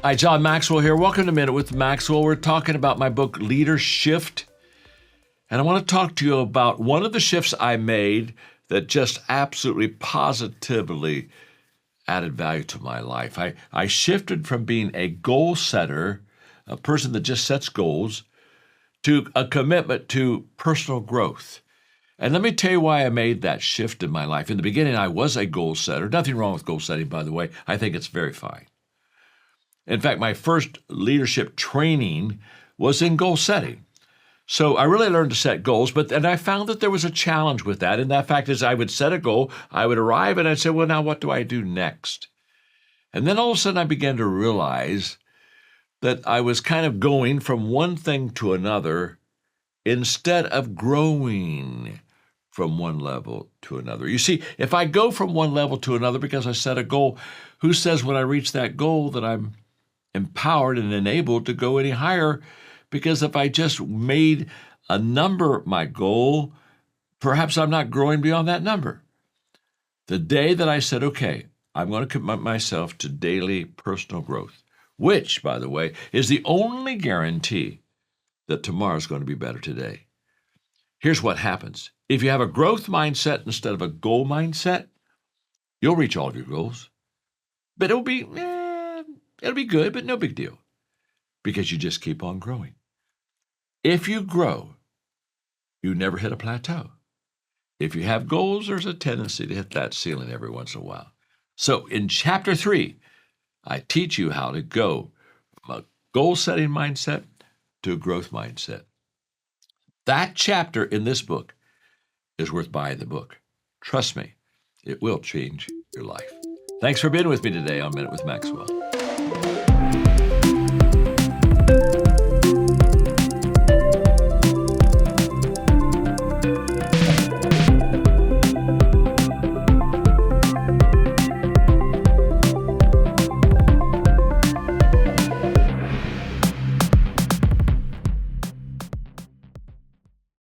Hi, John Maxwell here. Welcome to Minute with Maxwell. We're talking about my book, Leadership. And I want to talk to you about one of the shifts I made that just absolutely positively added value to my life. I shifted from being a goal setter, a person that just sets goals, to a commitment to personal growth. And let me tell you why I made that shift in my life. In the beginning, I was a goal setter. Nothing wrong with goal setting, by the way. I think it's very fine. In fact, my first leadership training was in goal setting. So I really learned to set goals, and I found that there was a challenge with that. And that fact is I would set a goal, I would arrive, and I'd say, well, now what do I do next? And then all of a sudden I began to realize that I was kind of going from one thing to another instead of growing from one level to another. You see, if I go from one level to another because I set a goal, who says when I reach that goal that I'm empowered and enabled to go any higher? Because if I just made a number my goal, perhaps I'm not growing beyond that number. The day that I said, okay, I'm going to commit myself to daily personal growth, which, by the way, is the only guarantee that tomorrow is going to be better today. Here's what happens. If you have a growth mindset instead of a goal mindset, you'll reach all of your goals. But it'll be good, but no big deal, because you just keep on growing. If you grow, you never hit a plateau. If you have goals, there's a tendency to hit that ceiling every once in a while. So in chapter 3, I teach you how to go from a goal-setting mindset to a growth mindset. That chapter in this book is worth buying the book. Trust me, it will change your life. Thanks for being with me today on Minute with Maxwell.